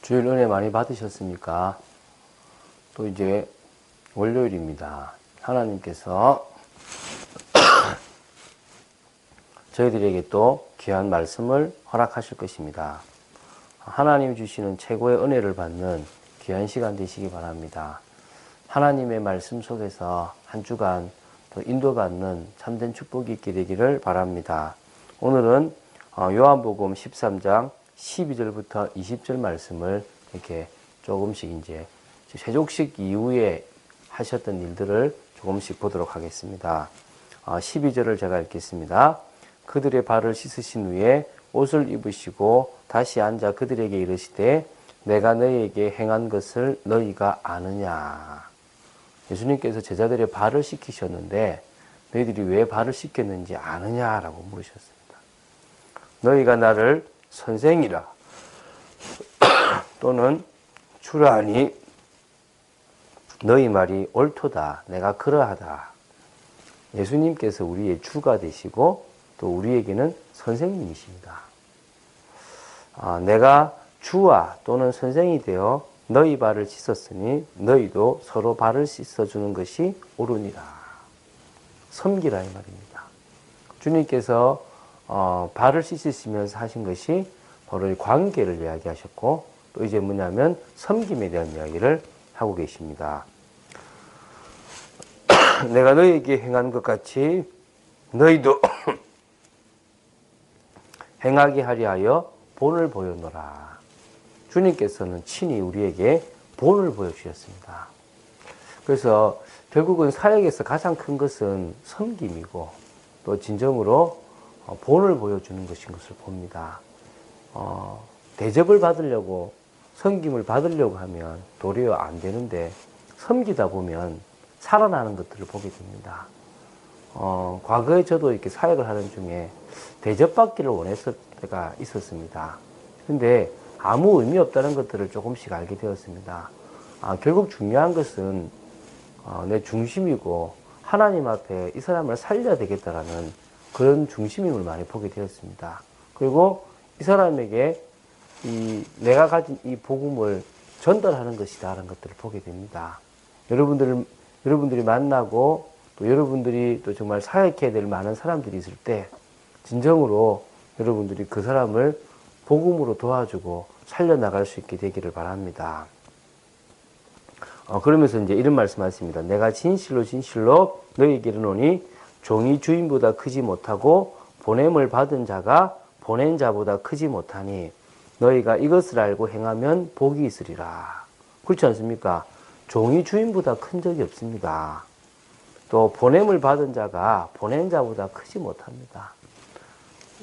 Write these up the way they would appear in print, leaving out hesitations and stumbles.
주일 은혜 많이 받으셨습니까? 또 이제 월요일입니다. 하나님께서 저희들에게 또 귀한 말씀을 허락하실 것입니다. 하나님 주시는 최고의 은혜를 받는 귀한 시간 되시기 바랍니다. 하나님의 말씀 속에서 한 주간 또 인도받는 참된 축복이 있게 되기를 바랍니다. 오늘은 요한복음 13장 12절부터 20절 말씀을 이렇게 조금씩 이제 세족식 이후에 하셨던 일들을 조금씩 보도록 하겠습니다. 12절을 제가 읽겠습니다. 그들의 발을 씻으신 후에 옷을 입으시고 다시 앉아 그들에게 이르시되 내가 너희에게 행한 것을 너희가 아느냐. 예수님께서 제자들의 발을 씻기셨는데 너희들이 왜 발을 씻겼는지 아느냐라고 물으셨습니다. 너희가 나를 선생이라 또는 주라니 너희 말이 옳도다. 내가 그러하다. 예수님께서 우리의 주가 되시고 또 우리에게는 선생님이십니다. 내가 주와 또는 선생이 되어 너희 발을 씻었으니 너희도 서로 발을 씻어주는 것이 옳으니라. 섬기라 이 말입니다. 주님께서 발을 씻으시면서 하신 것이 바로 이 관계를 이야기하셨고 또 이제 뭐냐면 섬김에 대한 이야기를 하고 계십니다. 내가 너희에게 행한 것 같이 너희도 행하게 하려 하여 본을 보여노라. 주님께서는 친히 우리에게 본을 보여주셨습니다. 그래서 결국은 사역에서 가장 큰 것은 섬김이고 또 진정으로 본을 보여주는 것인 것을 봅니다. 대접을 받으려고 섬김을 받으려고 하면 도리어 안 되는데 섬기다 보면 살아나는 것들을 보게 됩니다. 과거에 저도 이렇게 사역을 하는 중에 대접받기를 원했을 때가 있었습니다. 근데 아무 의미 없다는 것들을 조금씩 알게 되었습니다. 결국 중요한 것은 내 중심이고 하나님 앞에 이 사람을 살려야 되겠다라는 그런 중심임을 많이 보게 되었습니다. 그리고 이 사람에게 내가 가진 이 복음을 전달하는 것이다라는 것들을 보게 됩니다. 여러분들이 만나고 또 여러분들이 또 정말 사역해야 될 많은 사람들이 있을 때 진정으로 여러분들이 그 사람을 복음으로 도와주고 살려나갈 수 있게 되기를 바랍니다. 그러면서 이제 이런 말씀 하십니다. 내가 진실로 진실로 너희에게 이르노니 종이 주인보다 크지 못하고 보냄을 받은 자가 보낸 자보다 크지 못하니 너희가 이것을 알고 행하면 복이 있으리라. 그렇지 않습니까? 종이 주인보다 큰 적이 없습니다. 또 보냄을 받은 자가 보낸 자보다 크지 못합니다.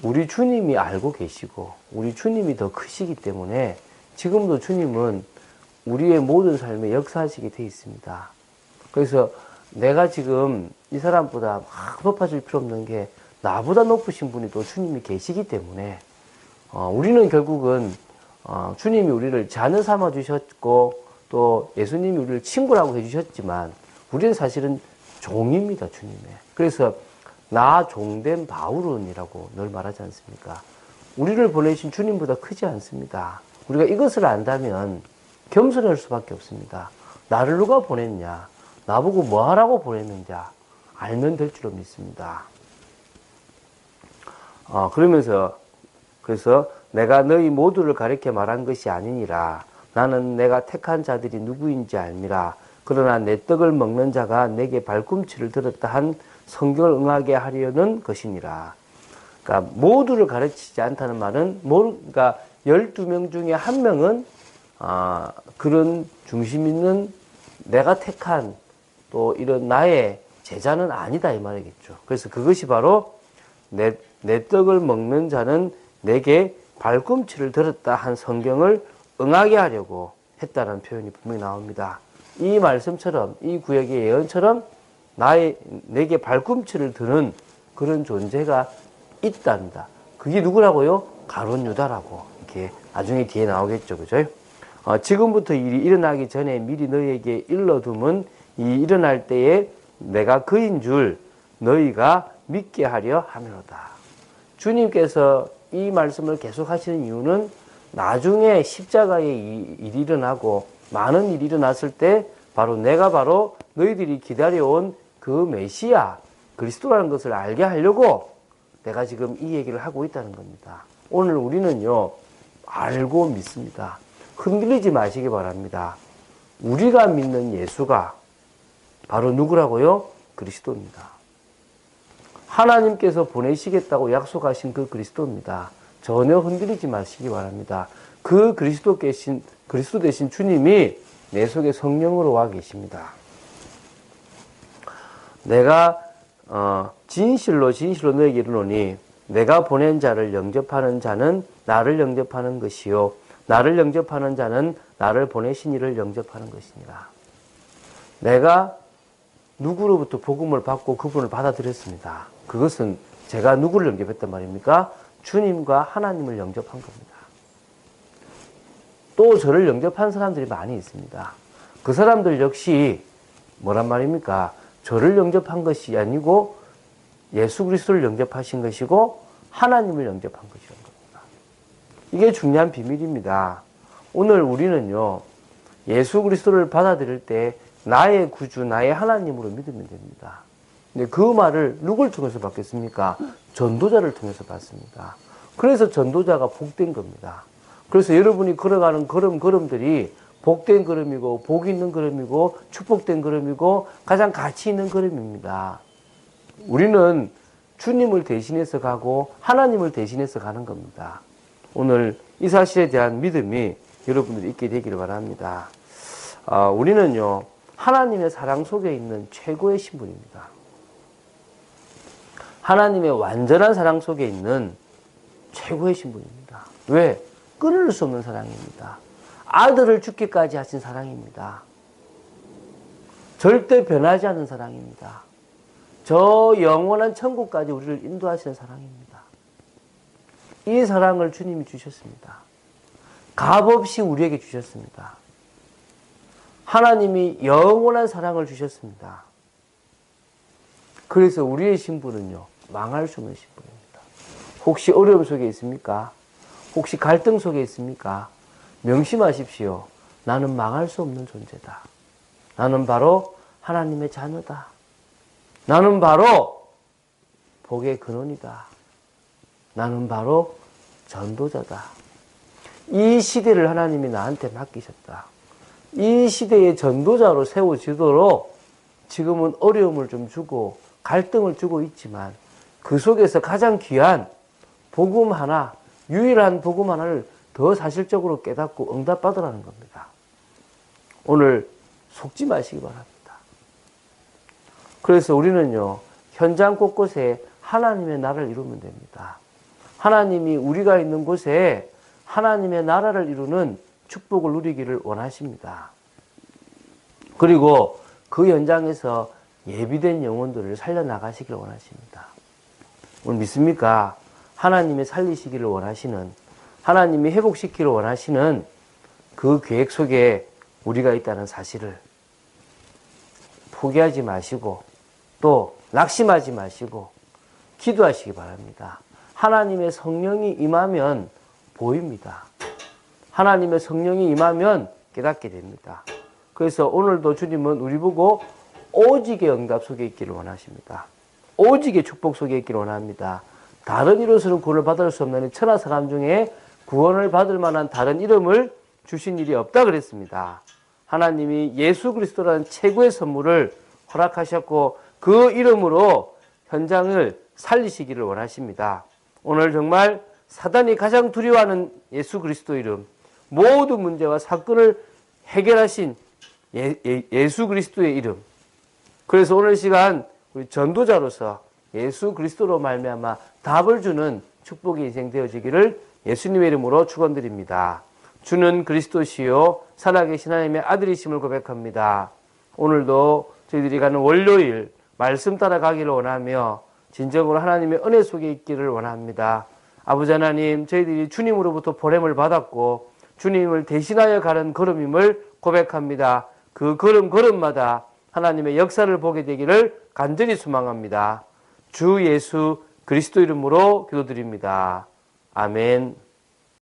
우리 주님이 알고 계시고 우리 주님이 더 크시기 때문에 지금도 주님은 우리의 모든 삶에 역사하시게 되어 있습니다. 그래서 내가 지금 이 사람보다 막 높아질 필요 없는 게 나보다 높으신 분이 또 주님이 계시기 때문에 우리는 결국은 주님이 우리를 자녀 삼아 주셨고 또 예수님이 우리를 친구라고 해주셨지만 우리는 사실은 종입니다. 주님의. 그래서 나 종된 바울은이라고 늘 말하지 않습니까? 우리를 보내신 주님보다 크지 않습니다. 우리가 이것을 안다면 겸손할 수밖에 없습니다. 나를 누가 보냈냐? 나보고 뭐 하라고 보냈는지 알면 될 줄로 믿습니다. 그래서 내가 너희 모두를 가리켜 말한 것이 아니니라. 나는 내가 택한 자들이 누구인지 알미라. 그러나 내 떡을 먹는 자가 내게 발꿈치를 들었다 한 성경을 응하게 하려는 것이니라. 그러니까 모두를 가르치지 않다는 말은 그러니까 12명 중에 한 명은 그런 중심 있는 내가 택한 또 이런 나의 제자는 아니다 이 말이겠죠. 그래서 그것이 바로 내 떡을 먹는 자는 내게 발꿈치를 들었다 한 성경을 응하게 하려고 했다는 표현이 분명히 나옵니다. 이 말씀처럼 이 구약의 예언처럼 내게 발꿈치를 드는 그런 존재가 있답니다. 그게 누구라고요? 가룟 유다라고 이렇게 나중에 뒤에 나오겠죠, 그죠? 지금부터 일이 일어나기 전에 미리 너희에게 일러둠은 이 일어날 때에 내가 그인 줄 너희가 믿게 하려 함이로다. 주님께서 이 말씀을 계속 하시는 이유는 나중에 십자가의 일이 일어나고 많은 일이 일어났을 때 내가 너희들이 기다려온 그 메시아 그리스도라는 것을 알게 하려고 내가 지금 이 얘기를 하고 있다는 겁니다. 오늘 우리는요, 알고 믿습니다. 흔들리지 마시기 바랍니다. 우리가 믿는 예수가 바로 누구라고요? 그리스도입니다. 하나님께서 보내시겠다고 약속하신 그 그리스도입니다. 전혀 흔들리지 마시기 바랍니다. 그 그리스도 대신 주님이 내 속에 성령으로 와 계십니다. 내가 진실로 너에게 이르노니 내가 보낸 자를 영접하는 자는 나를 영접하는 것이요 나를 영접하는 자는 나를 보내신 이를 영접하는 것이니라. 내가 누구로부터 복음을 받고 그분을 받아들였습니다. 그것은 제가 누구를 영접했단 말입니까? 주님과 하나님을 영접한 겁니다. 또 저를 영접한 사람들이 많이 있습니다. 그 사람들 역시 뭐란 말입니까? 저를 영접한 것이 아니고 예수 그리스도를 영접하신 것이고 하나님을 영접한 것이란 겁니다. 이게 중요한 비밀입니다. 오늘 우리는요, 예수 그리스도를 받아들일 때 나의 구주, 나의 하나님으로 믿으면 됩니다. 근데 그 말을 누굴 통해서 받겠습니까? 전도자를 통해서 받습니다. 그래서 전도자가 복된 겁니다. 그래서 여러분이 걸어가는 걸음들이 복된 걸음이고 복 있는 걸음이고 축복된 걸음이고 가장 가치 있는 걸음입니다. 우리는 주님을 대신해서 가고 하나님을 대신해서 가는 겁니다. 오늘 이 사실에 대한 믿음이 여러분들이 있게 되기를 바랍니다. 우리는요, 하나님의 사랑 속에 있는 최고의 신분입니다. 하나님의 완전한 사랑 속에 있는 최고의 신분입니다. 왜? 끊을 수 없는 사랑입니다. 아들을 죽기까지 하신 사랑입니다. 절대 변하지 않는 사랑입니다. 저 영원한 천국까지 우리를 인도하시는 사랑입니다. 이 사랑을 주님이 주셨습니다. 값없이 우리에게 주셨습니다. 하나님이 영원한 사랑을 주셨습니다. 그래서 우리의 신분은요, 망할 수 없는 신분입니다. 혹시 어려움 속에 있습니까? 혹시 갈등 속에 있습니까? 명심하십시오. 나는 망할 수 없는 존재다. 나는 바로 하나님의 자녀다. 나는 바로 복의 근원이다. 나는 바로 전도자다. 이 시대를 하나님이 나한테 맡기셨다. 이 시대의 전도자로 세워지도록 지금은 어려움을 좀 주고 갈등을 주고 있지만 그 속에서 가장 귀한 복음 하나, 유일한 복음 하나를 더 사실적으로 깨닫고 응답받으라는 겁니다. 오늘 속지 마시기 바랍니다. 그래서 우리는요, 현장 곳곳에 하나님의 나라를 이루면 됩니다. 하나님이 우리가 있는 곳에 하나님의 나라를 이루는 축복을 누리기를 원하십니다. 그리고 그 현장에서 예비된 영혼들을 살려나가시기를 원하십니다. 오늘 믿습니까? 하나님이 살리시기를 원하시는, 하나님이 회복시키기를 원하시는 그 계획 속에 우리가 있다는 사실을 포기하지 마시고 또 낙심하지 마시고 기도하시기 바랍니다. 하나님의 성령이 임하면 보입니다. 하나님의 성령이 임하면 깨닫게 됩니다. 그래서 오늘도 주님은 우리 보고 오직의 응답 속에 있기를 원하십니다. 오직의 축복 속에 있기를 원합니다. 다른 이로서는 구원을 받을 수 없는 천하 사람 중에 구원을 받을 만한 다른 이름을 주신 일이 없다 그랬습니다. 하나님이 예수 그리스도라는 최고의 선물을 허락하셨고 그 이름으로 현장을 살리시기를 원하십니다. 오늘 정말 사단이 가장 두려워하는 예수 그리스도 이름, 모든 문제와 사건을 해결하신 예수 그리스도의 이름. 그래서 오늘 시간 우리 전도자로서 예수 그리스도로 말미암아 답을 주는 축복의 인생 되어지기를 예수님의 이름으로 축원드립니다. 주는 그리스도시요 살아계신 하나님의 아들이심을 고백합니다. 오늘도 저희들이 가는 월요일 말씀 따라가기를 원하며 진정으로 하나님의 은혜 속에 있기를 원합니다. 아버지 하나님, 저희들이 주님으로부터 보냄을 받았고 주님을 대신하여 가는 걸음임을 고백합니다. 그 걸음마다 하나님의 역사를 보게 되기를 간절히 소망합니다. 주 예수 그리스도 이름으로 기도드립니다. 아멘.